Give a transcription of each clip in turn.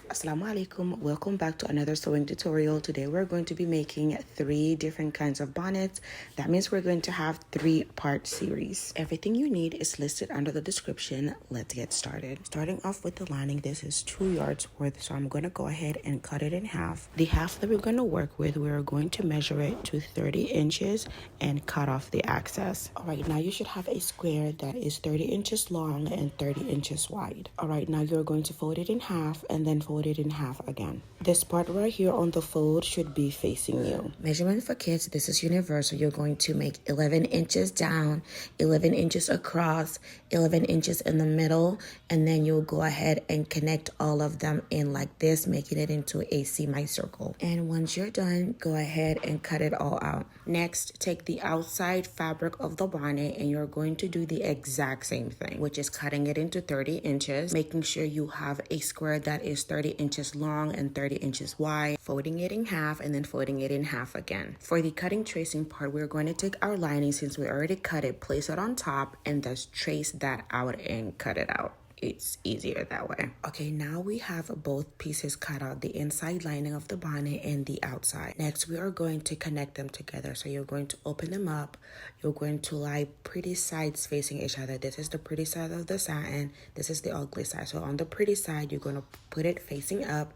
Assalamu alaikum, welcome back to another sewing tutorial. Today we're going to be making 3 different kinds of bonnets. That means we're going to have 3-part series. Everything you need is listed under the description. Let's get started. Starting off with the lining, this is 2 yards worth, so I'm going to go ahead and cut it in half. The half that we're going to work with, we're going to measure it to 30 inches and cut off the excess. Alright, now you should have a square that is 30 inches long and 30 inches wide. Alright, now you're going to fold it in half and then fold it in half again. This part right here on the fold should be facing you. Measurement for kids, this is universal. You're going to make 11 inches down, 11 inches across, 11 inches in the middle, and then you'll go ahead and connect all of them in like this, making it into a semicircle. And once you're done, go ahead and cut it all out. Next, take the outside fabric of the bonnet and you're going to do the exact same thing, which is cutting it into 30 inches, making sure you have a square that is 30 inches long and 30 inches wide, folding it in half and then folding it in half again. For the cutting tracing part, we're going to take our lining, since we already cut it, place it on top and just trace that out and cut it out. It's easier that way. Okay, now we have both pieces cut out, the inside lining of the bonnet and the outside. Next, we are going to connect them together. So you're going to open them up. You're going to lie pretty sides facing each other. This is the pretty side of the satin. This is the ugly side. So on the pretty side, you're going to put it facing up.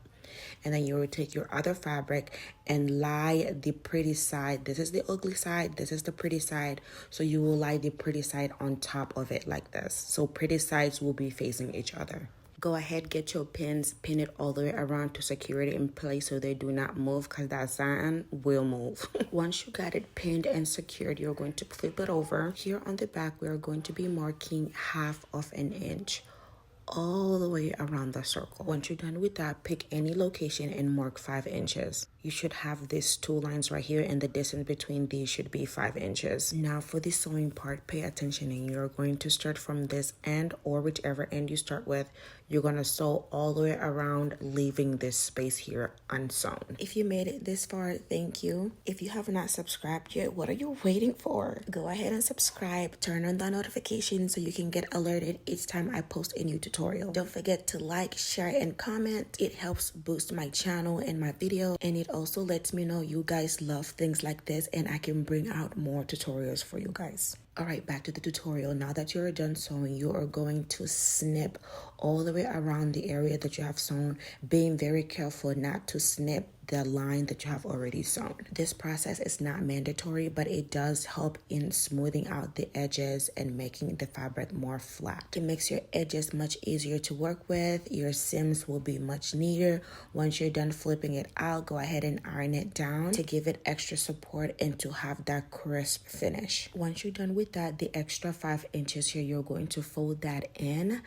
And then you will take your other fabric and lie the pretty side. This is the ugly side. This is the pretty side. So you will lie the pretty side on top of it like this. So pretty sides will be facing each other. Go ahead, get your pins, pin it all the way around to secure it in place so they do not move, because that satin will move. Once you got it pinned and secured, you're going to flip it over. Here on the back, we are going to be marking 1/2 inch all the way around the circle. Once you're done with that, pick any location and mark 5 inches. You should have these 2 lines right here, and the distance between these should be 5 inches. Now for the sewing part, pay attention, and you're going to start from this end, or whichever end you start with. You're going to sew all the way around, leaving this space here unsewn. If you made it this far, thank you. If you have not subscribed yet, what are you waiting for? Go ahead and subscribe, turn on the notifications so you can get alerted each time I post a new tutorial. Don't forget to like, share, and comment. It helps boost my channel and my video, and it also lets me know you guys love things like this and I can bring out more tutorials for you guys. Alright, back to the tutorial. Now that you're done sewing, you are going to snip all the way around the area that you have sewn, being very careful not to snip the line that you have already sewn. This process is not mandatory, but it does help in smoothing out the edges and making the fabric more flat. It makes your edges much easier to work with. Your seams will be much neater. Once you're done flipping it out, go ahead and iron it down to give it extra support and to have that crisp finish. Once you're done with that, the extra 5 inches here, you're going to fold that in,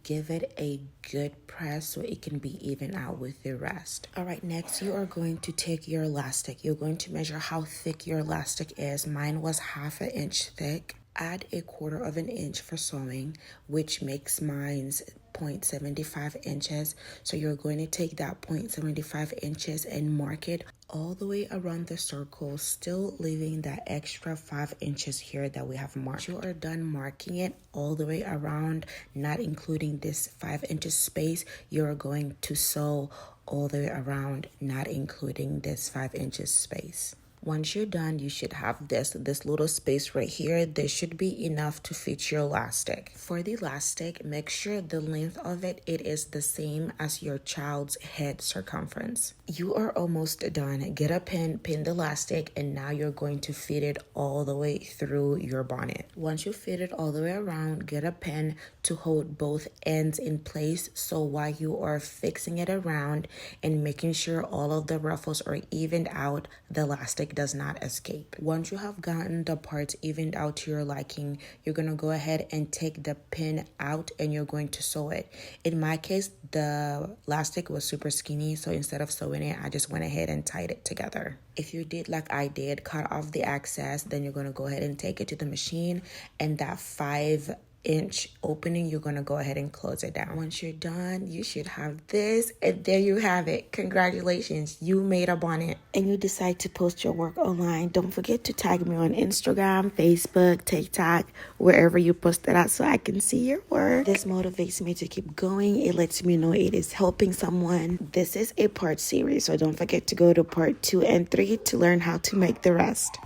give it a good press so it can be even out with the rest. Alright, next you are going to take your elastic. You're going to measure how thick your elastic is. Mine was 1/2 inch thick. Add 1/4 inch for sewing, which makes mine's 0.75 inches. So you're going to take that 0.75 inches and mark it all the way around the circle, still leaving that extra 5 inches here that we have marked. You are done marking it all the way around, not including this 5 inches space. You're going to sew all the way around, not including this 5 inches space. Once you're done, you should have this little space right here. This should be enough to fit your elastic. For the elastic, make sure the length of it is the same as your child's head circumference. You are almost done. Get a pin, pin the elastic, and now you're going to fit it all the way through your bonnet. Once you fit it all the way around, get a pin to hold both ends in place, so while you are fixing it around and making sure all of the ruffles are evened out, the elastic does not escape. Once you have gotten the parts evened out to your liking, you're going to go ahead and take the pin out and you're going to sew it. In my case, the elastic was super skinny, so instead of sewing it, I just went ahead and tied it together. If you did like I did, cut off the excess, then you're going to go ahead and take it to the machine, and that 5 inch opening, you're going to go ahead and close it down. Once you're done, you should have this, and there you have it. Congratulations, you made a bonnet. And you decide to post your work online, don't forget to tag me on Instagram, Facebook, TikTok, wherever you post it at, so I can see your work. This motivates me to keep going. It lets me know it is helping someone. This is a part series, so don't forget to go to part 2 and 3 to learn how to make the rest.